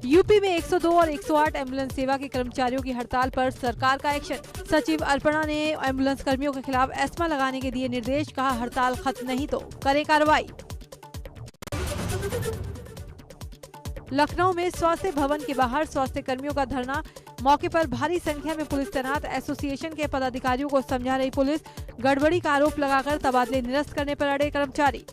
UP में 102 और 108 ambulance सेवा के कर्मचारियों की हड़ताल पर सरकार का एक्शन। सचिव अपर्णा ने एम्बुलेंस कर्मियों के खिलाफ एस्मा लगाने के दिए निर्देश, कहा हड़ताल खत्म नहीं तो करे कार्रवाई। लखनऊ में स्वास्थ्य भवन के बाहर स्वास्थ्य कर्मियों का धरना, मौके पर भारी संख्या में पुलिस तैनात। एसोसिएशन के पदाधिकारियों को समझा रही पुलिस, गड़बड़ी का आरोप लगाकर तबादले निरस्त करने पर अड़े कर्मचारी।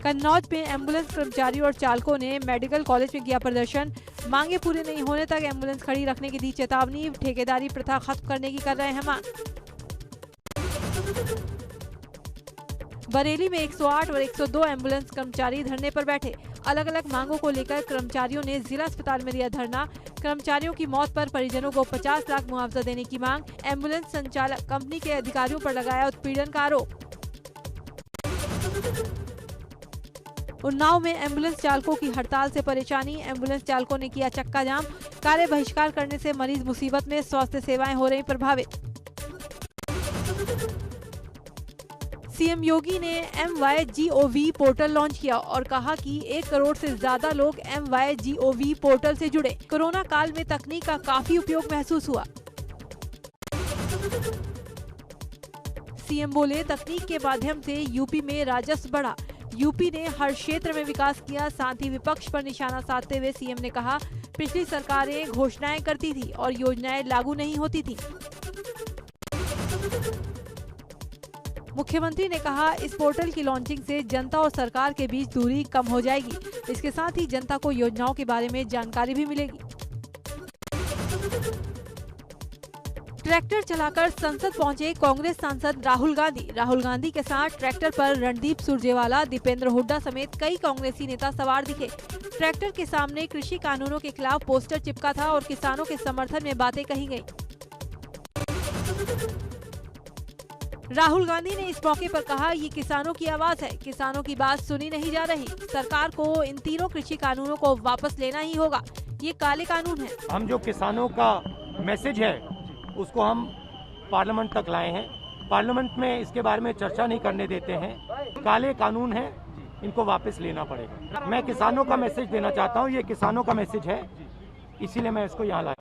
कन्नौज में एम्बुलेंस कर्मचारियों और चालकों ने मेडिकल कॉलेज में किया प्रदर्शन, मांगे पूरी नहीं होने तक एम्बुलेंस खड़ी रखने की दी चेतावनी। ठेकेदारी प्रथा खत्म करने की कर रहे हैं मांग। बरेली में 108 और 102 एम्बुलेंस कर्मचारी धरने पर बैठे। अलग अलग मांगों को लेकर कर्मचारियों ने जिला अस्पताल में दिया धरना। कर्मचारियों की मौत पर परिजनों को 50 लाख मुआवजा देने की मांग। एम्बुलेंस संचालक कंपनी के अधिकारियों पर लगाया उत्पीड़न का आरोप। उन्नाव में एम्बुलेंस चालकों की हड़ताल से परेशानी, एम्बुलेंस चालकों ने किया चक्का जाम। कार्य बहिष्कार करने से मरीज मुसीबत में, स्वास्थ्य सेवाएं हो रही प्रभावित। सीएम योगी ने MYGOV पोर्टल लॉन्च किया और कहा कि 1 करोड़ से ज्यादा लोग MYGOV पोर्टल से जुड़े। कोरोना काल में तकनीक का काफी उपयोग महसूस हुआ। सीएम बोले, तकनीक के माध्यम से यूपी में राजस्व बढ़ा। यूपी ने हर क्षेत्र में विकास किया। साथ ही विपक्ष पर निशाना साधते हुए सीएम ने कहा, पिछली सरकारें घोषणाएं करती थी और योजनाएं लागू नहीं होती थी। मुख्यमंत्री ने कहा, इस पोर्टल की लॉन्चिंग से जनता और सरकार के बीच दूरी कम हो जाएगी। इसके साथ ही जनता को योजनाओं के बारे में जानकारी भी मिलेगी। ट्रैक्टर चलाकर संसद पहुंचे कांग्रेस सांसद राहुल गांधी। राहुल गांधी के साथ ट्रैक्टर पर रणदीप सुरजेवाला, दीपेंद्र हुड्डा समेत कई कांग्रेसी नेता सवार दिखे। ट्रैक्टर के सामने कृषि कानूनों के खिलाफ पोस्टर चिपका था और किसानों के समर्थन में बातें कही गयी। राहुल गांधी ने इस मौके पर कहा, ये किसानों की आवाज है, किसानों की बात सुनी नहीं जा रही। सरकार को इन तीनों कृषि कानूनों को वापस लेना ही होगा। ये काले कानून है। हम जो किसानों का मैसेज है उसको हम पार्लियामेंट तक लाए हैं। पार्लियामेंट में इसके बारे में चर्चा नहीं करने देते हैं। काले कानून है, इनको वापस लेना पड़ेगा। मैं किसानों का मैसेज देना चाहता हूँ, ये किसानों का मैसेज है, इसीलिए मैं इसको यहाँ लाया।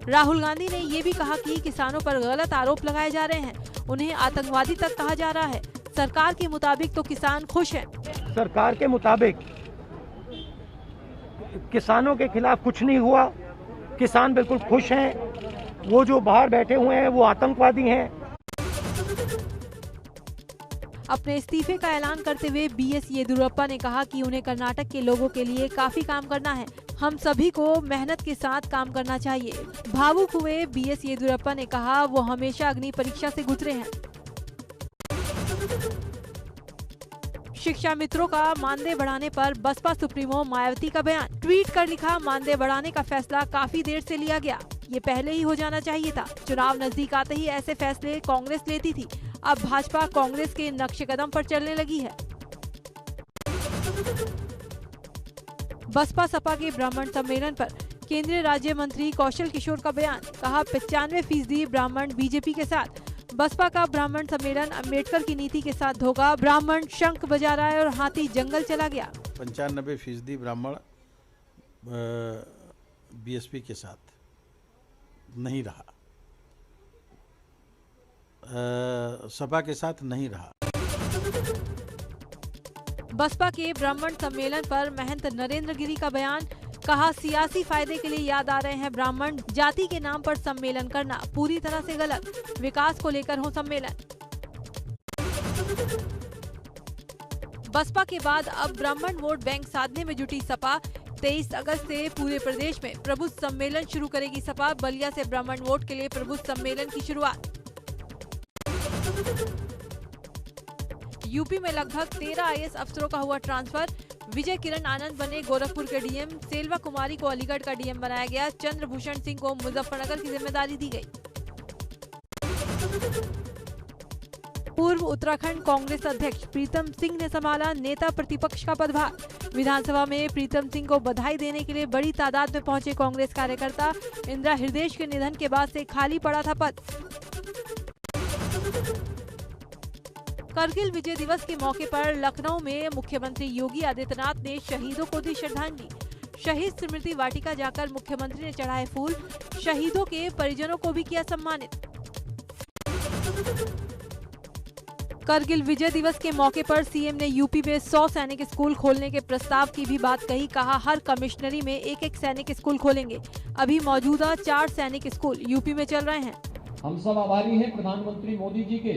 राहुल गांधी ने ये भी कहा कि किसानों पर गलत आरोप लगाए जा रहे हैं। उन्हें आतंकवादी तक कहा जा रहा है। सरकार के मुताबिक तो किसान खुश हैं। सरकार के मुताबिक किसानों के खिलाफ कुछ नहीं हुआ। किसान बिल्कुल खुश हैं। वो जो बाहर बैठे हुए हैं वो आतंकवादी हैं। अपने इस्तीफे का ऐलान करते हुए BS येदियुरप्पा ने कहा कि उन्हें कर्नाटक के लोगों के लिए काफी काम करना है। हम सभी को मेहनत के साथ काम करना चाहिए। भावुक हुए BS येदियुरप्पा ने कहा, वो हमेशा अग्नि परीक्षा से गुजरे हैं। शिक्षा मित्रों का मानदेय बढ़ाने पर बसपा सुप्रीमो मायावती का बयान। ट्वीट कर लिखा, मानदेय बढ़ाने का फैसला काफी देर से लिया गया। ये पहले ही हो जाना चाहिए था। चुनाव नजदीक आते ही ऐसे फैसले कांग्रेस लेती थी। अब भाजपा कांग्रेस के नक्शे कदम पर चलने लगी है। बसपा सपा के ब्राह्मण सम्मेलन पर केंद्रीय राज्य मंत्री कौशल किशोर का बयान। कहा, 95% ब्राह्मण बीजेपी के साथ। बसपा का ब्राह्मण सम्मेलन अम्बेडकर की नीति के साथ धोखा। ब्राह्मण शंख बजा रहा है और हाथी जंगल चला गया। 95% ब्राह्मण बीएसपी के साथ नहीं रहा, सपा के साथ नहीं रहा। बसपा के ब्राह्मण सम्मेलन पर महंत नरेंद्र गिरी का बयान। कहा, सियासी फायदे के लिए याद आ रहे हैं ब्राह्मण। जाति के नाम पर सम्मेलन करना पूरी तरह से गलत। विकास को लेकर हो सम्मेलन। बसपा के बाद अब ब्राह्मण वोट बैंक साधने में जुटी सपा। 23 अगस्त से पूरे प्रदेश में प्रबुद्ध सम्मेलन शुरू करेगी सपा। बलिया से ब्राह्मण वोट के लिए प्रबुद्ध सम्मेलन की शुरुआत। यूपी में लगभग 13 IAS अफसरों का हुआ ट्रांसफर। विजय किरण आनंद बने गोरखपुर के डीएम। सेल्वा कुमारी को अलीगढ़ का डीएम बनाया गया। चंद्रभूषण सिंह को मुजफ्फरनगर की जिम्मेदारी दी गई। पूर्व उत्तराखंड कांग्रेस अध्यक्ष प्रीतम सिंह ने संभाला नेता प्रतिपक्ष का पदभार। विधानसभा में प्रीतम सिंह को बधाई देने के लिए बड़ी तादाद में पहुंचे कांग्रेस कार्यकर्ता। इंदिरा हृदय के निधन के बाद से खाली पड़ा था पद। करगिल विजय दिवस के मौके पर लखनऊ में मुख्यमंत्री योगी आदित्यनाथ ने शहीदों को दी श्रद्धांजलि। शहीद स्मृति वाटिका जाकर मुख्यमंत्री ने चढ़ाए फूल, शहीदों के परिजनों को भी किया सम्मानित। करगिल विजय दिवस के मौके पर सीएम ने यूपी में 100 सैनिक स्कूल खोलने के प्रस्ताव की भी बात कही। कहा, हर कमिश्नरी में एक सैनिक स्कूल खोलेंगे। अभी मौजूदा 4 सैनिक स्कूल यूपी में चल रहे हैं। हम सब आभारी हैं प्रधानमंत्री मोदी जी के,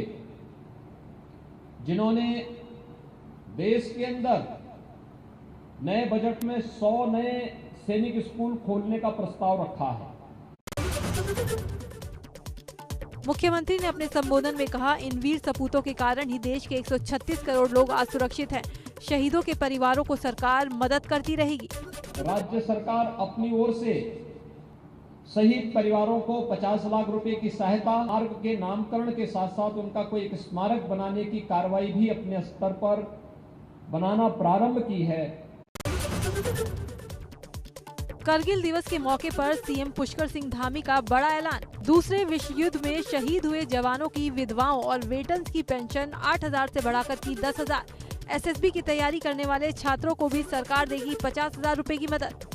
जिन्होंने देश के अंदर नए बजट में 100 नए सैनिक स्कूल खोलने का प्रस्ताव रखा है। मुख्यमंत्री ने अपने संबोधन में कहा, इन वीर सपूतों के कारण ही देश के 136 करोड़ लोग आज सुरक्षित हैं। शहीदों के परिवारों को सरकार मदद करती रहेगी। राज्य सरकार अपनी ओर से शहीद परिवारों को 50 लाख रुपए की सहायता, मार्ग के नामकरण के साथ साथ उनका कोई एक स्मारक बनाने की कार्रवाई भी अपने स्तर पर बनाना प्रारंभ की है। करगिल दिवस के मौके पर सीएम पुष्कर सिंह धामी का बड़ा ऐलान। दूसरे विश्व युद्ध में शहीद हुए जवानों की विधवाओं और वेटरन्स की पेंशन 8,000 से बढ़ाकर की 10,000। एसएसबी की तैयारी करने वाले छात्रों को भी सरकार देगी 50,000 रुपए की मदद।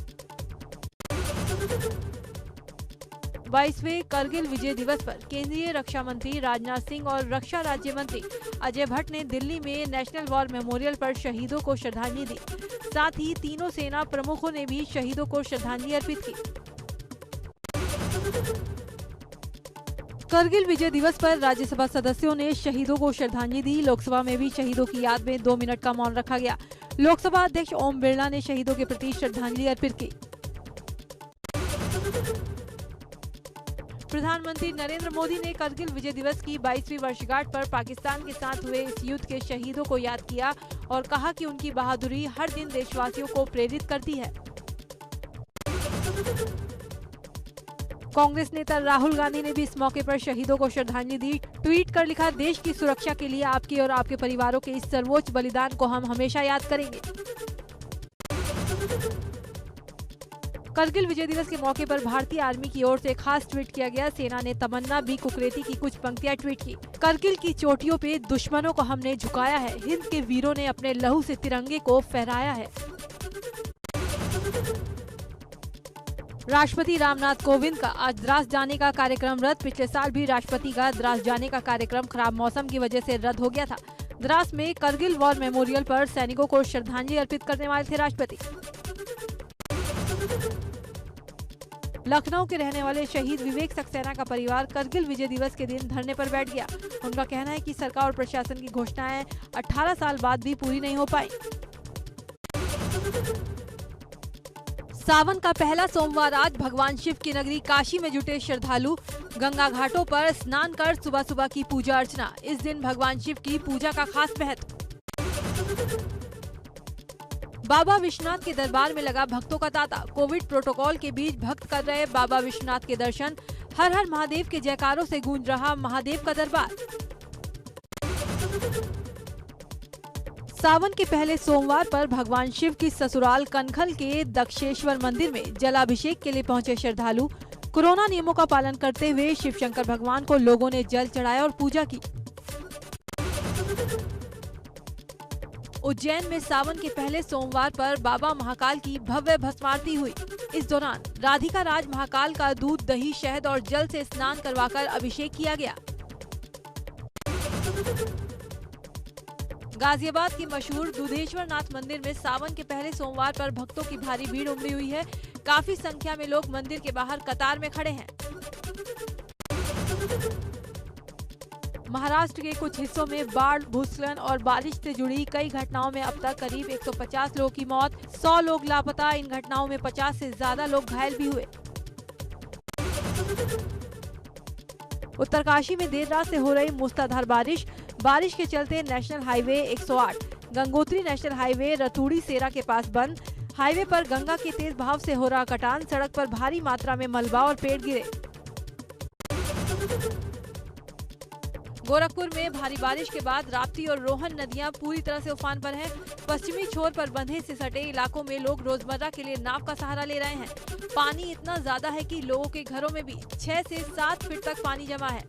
22वें करगिल विजय दिवस पर केंद्रीय रक्षा मंत्री राजनाथ सिंह और रक्षा राज्य मंत्री अजय भट्ट ने दिल्ली में नेशनल वॉर मेमोरियल पर शहीदों को श्रद्धांजलि दी। साथ ही तीनों सेना प्रमुखों ने भी शहीदों को श्रद्धांजलि अर्पित की। करगिल विजय दिवस पर राज्यसभा सदस्यों ने शहीदों को श्रद्धांजलि दी। लोकसभा में भी शहीदों की याद में 2 मिनट का मौन रखा गया। लोकसभा अध्यक्ष ओम बिरला ने शहीदों के प्रति श्रद्धांजलि अर्पित की। प्रधानमंत्री नरेंद्र मोदी ने करगिल विजय दिवस की 22वीं वर्षगांठ पर पाकिस्तान के साथ हुए इस युद्ध के शहीदों को याद किया और कहा कि उनकी बहादुरी हर दिन देशवासियों को प्रेरित करती है। कांग्रेस नेता राहुल गांधी ने भी इस मौके पर शहीदों को श्रद्धांजलि दी। ट्वीट कर लिखा, देश की सुरक्षा के लिए आपके और आपके परिवारों के इस सर्वोच्च बलिदान को हम हमेशा याद करेंगे। करगिल विजय दिवस के मौके पर भारतीय आर्मी की ओर से खास ट्वीट किया गया। सेना ने तमन्ना बी कुकरेती की कुछ पंक्तियां ट्वीट की। करगिल की चोटियों पे दुश्मनों को हमने झुकाया है, हिंद के वीरों ने अपने लहू से तिरंगे को फहराया है। राष्ट्रपति रामनाथ कोविंद का आज द्रास जाने का कार्यक्रम रद्द। पिछले साल भी राष्ट्रपति का द्रास जाने का कार्यक्रम खराब मौसम की वजह से रद्द हो गया था। द्रास में करगिल वॉर मेमोरियल पर सैनिकों को श्रद्धांजलि अर्पित करने वाले थे राष्ट्रपति। लखनऊ के रहने वाले शहीद विवेक सक्सेना का परिवार करगिल विजय दिवस के दिन धरने पर बैठ गया। उनका कहना है कि सरकार और प्रशासन की घोषणाएं 18 साल बाद भी पूरी नहीं हो पाई। सावन का पहला सोमवार आज भगवान शिव की नगरी काशी में जुटे श्रद्धालु गंगा घाटों पर स्नान कर सुबह सुबह की पूजा अर्चना। इस दिन भगवान शिव की पूजा का खास महत्व। बाबा विश्वनाथ के दरबार में लगा भक्तों का तांता। कोविड प्रोटोकॉल के बीच भक्त कर रहे बाबा विश्वनाथ के दर्शन। हर हर महादेव के जयकारों से गूंज रहा महादेव का दरबार। सावन के पहले सोमवार पर भगवान शिव की ससुराल कनखल के दक्षेश्वर मंदिर में जलाभिषेक के लिए पहुंचे श्रद्धालु। कोरोना नियमों का पालन करते हुए शिव शंकर भगवान को लोगों ने जल चढ़ाया और पूजा की। उज्जैन में सावन के पहले सोमवार पर बाबा महाकाल की भव्य भस्म आरती हुई। इस दौरान राधिका राज महाकाल का दूध, दही, शहद और जल से स्नान करवाकर अभिषेक किया गया। गाजियाबाद की मशहूर दुधेश्वर नाथ मंदिर में सावन के पहले सोमवार पर भक्तों की भारी भीड़ उमड़ी हुई है। काफी संख्या में लोग मंदिर के बाहर कतार में खड़े हैं। महाराष्ट्र के कुछ हिस्सों में बाढ़, भूस्खलन और बारिश से जुड़ी कई घटनाओं में अब तक करीब 150 लोगों की मौत, 100 लोग लापता। इन घटनाओं में 50 से ज्यादा लोग घायल भी हुए। उत्तरकाशी में देर रात से हो रही मूसलाधार बारिश के चलते national highway 108, Gangotri national highway Ratudi Sera के पास बंद। हाईवे पर गंगा के तेज बहाव से हो रहा कटान। सड़क पर भारी मात्रा में मलबा और पेड़ गिरे। गोरखपुर में भारी बारिश के बाद राप्ती और रोहन नदियां पूरी तरह से उफान पर हैं। पश्चिमी छोर पर बंधे से सटे इलाकों में लोग रोजमर्रा के लिए नाव का सहारा ले रहे हैं। पानी इतना ज्यादा है कि लोगों के घरों में भी 6 से 7 फीट तक पानी जमा है।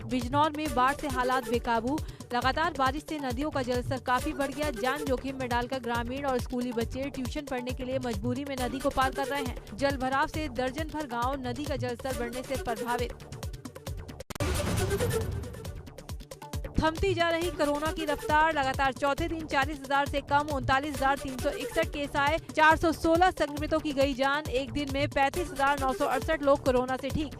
बिजनौर में बाढ़ से हालात बेकाबू। लगातार बारिश से नदियों का जलस्तर काफी बढ़ गया। जान जोखिम में डालकर ग्रामीण और स्कूली बच्चे ट्यूशन पढ़ने के लिए मजबूरी में नदी को पार कर रहे हैं। जल भराव से दर्जन भर गाँव नदी का जलस्तर बढ़ने से प्रभावित। थमती जा रही कोरोना की रफ्तार। लगातार चौथे दिन 40,000 से कम 39,361 केस आए। 416 संक्रमितों की गई जान। एक दिन में 35,968 लोग कोरोना से ठीक।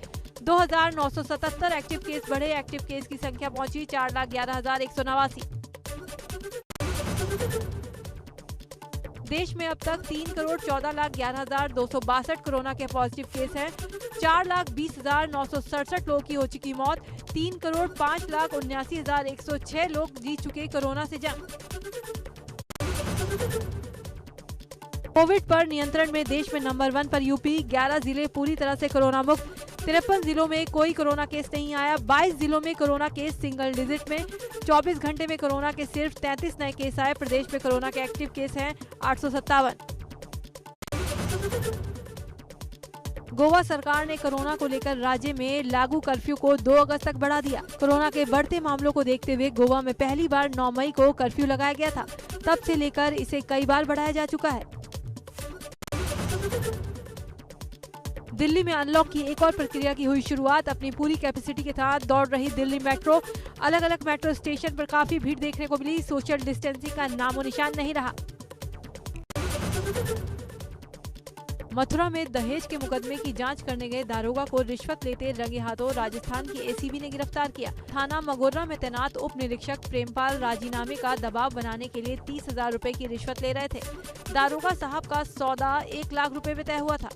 2,977 एक्टिव केस बढ़े। एक्टिव केस की संख्या पहुंची 4,11,189। देश में अब तक 3,14,11,262 कोरोना के पॉजिटिव केस हैं। 4,20,967 लोगों की हो चुकी मौत। 3,05,79,106 लोग जीत चुके कोरोना से जंग। कोविड पर नियंत्रण में देश में नंबर 1 पर यूपी। 11 जिले पूरी तरह से कोरोना मुक्त। 53 जिलों में कोई कोरोना केस नहीं आया। 22 जिलों में कोरोना केस सिंगल डिजिट में। 24 घंटे में कोरोना के सिर्फ 33 नए केस आए। प्रदेश में कोरोना के एक्टिव केस हैं 857। गोवा सरकार ने कोरोना को लेकर राज्य में लागू कर्फ्यू को 2 अगस्त तक बढ़ा दिया। कोरोना के बढ़ते मामलों को देखते हुए गोवा में पहली बार 9 मई को कर्फ्यू लगाया गया था। तब से लेकर इसे कई बार बढ़ाया जा चुका है। दिल्ली में अनलॉक की एक और प्रक्रिया की हुई शुरुआत। अपनी पूरी कैपेसिटी के साथ दौड़ रही दिल्ली मेट्रो। अलग अलग मेट्रो स्टेशन पर काफी भीड़ देखने को मिली। सोशल डिस्टेंसिंग का नामो निशान नहीं रहा। मथुरा में दहेज के मुकदमे की जांच करने गए दारोगा को रिश्वत लेते रंगे हाथों राजस्थान की एसीबी ने गिरफ्तार किया। थाना मगोर्रा में तैनात उप निरीक्षक प्रेमपाल राजीनामे का दबाव बनाने के लिए 30,000 रुपए की रिश्वत ले रहे थे। दारोगा साहब का सौदा 1 लाख रुपए में तय हुआ था।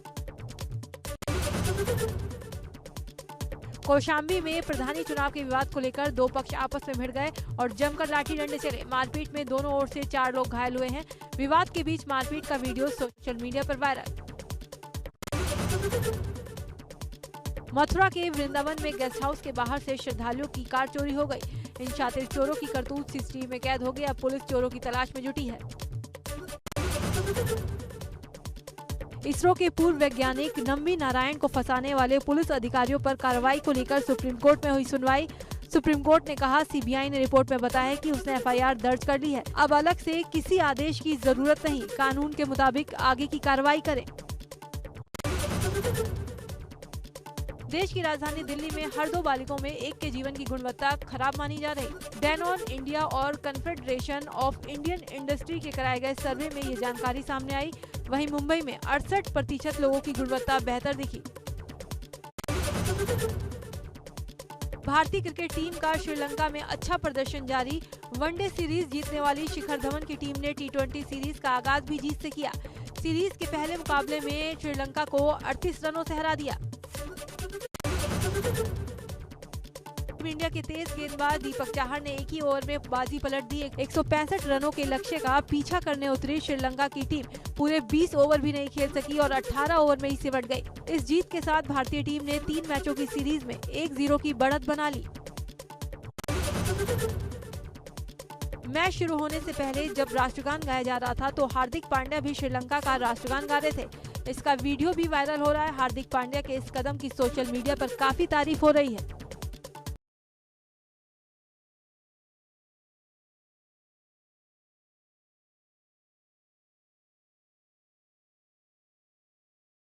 कौशाम्बी में प्रधानी चुनाव के विवाद को लेकर 2 पक्ष आपस में भिड़ गए और जमकर लाठी डंडे चले। मारपीट में दोनों ओर से 4 लोग घायल हुए हैं। विवाद के बीच मारपीट का वीडियो सोशल मीडिया पर वायरल। मथुरा के वृंदावन में गेस्ट हाउस के बाहर से श्रद्धालुओं की कार चोरी हो गई। इन शातिर चोरों की करतूत सीसीटीवी में कैद हो गया। पुलिस चोरों की तलाश में जुटी है। इसरो के पूर्व वैज्ञानिक नम्बी नारायण को फंसाने वाले पुलिस अधिकारियों पर कार्रवाई को लेकर सुप्रीम कोर्ट में हुई सुनवाई। सुप्रीम कोर्ट ने कहा, सीबीआई ने रिपोर्ट में बताया कि उसने एफआईआर दर्ज कर ली है। अब अलग से किसी आदेश की जरूरत नहीं। कानून के मुताबिक आगे की कार्रवाई करें। देश की राजधानी दिल्ली में हर 2 बालिगों में एक के जीवन की गुणवत्ता खराब मानी जा रही। डैनॉन इंडिया और कन्फेडरेशन ऑफ इंडियन इंडस्ट्री के कराए गए सर्वे में ये जानकारी सामने आई। वहीं मुंबई में 68% लोगों की गुणवत्ता बेहतर दिखी। भारतीय क्रिकेट टीम का श्रीलंका में अच्छा प्रदर्शन जारी। वनडे सीरीज जीतने वाली शिखर धवन की टीम ने T20 सीरीज का आगाज भी जीत से किया। सीरीज के पहले मुकाबले में श्रीलंका को 38 रनों से हरा दिया। इंडिया के तेज गेंदबाज दीपक चाहर ने एक ही ओवर में बाजी पलट दी। 165 रनों के लक्ष्य का पीछा करने उतरी श्रीलंका की टीम पूरे 20 ओवर भी नहीं खेल सकी और 18 ओवर में ही सिमट गई। इस जीत के साथ भारतीय टीम ने 3 मैचों की सीरीज में 1-0 की बढ़त बना ली। मैच शुरू होने से पहले जब राष्ट्रगान गाया जा रहा था तो हार्दिक पांड्या भी श्रीलंका का राष्ट्रगान गा रहे थे। इसका वीडियो भी वायरल हो रहा है। हार्दिक पांड्या के इस कदम की सोशल मीडिया पर काफी तारीफ हो रही है।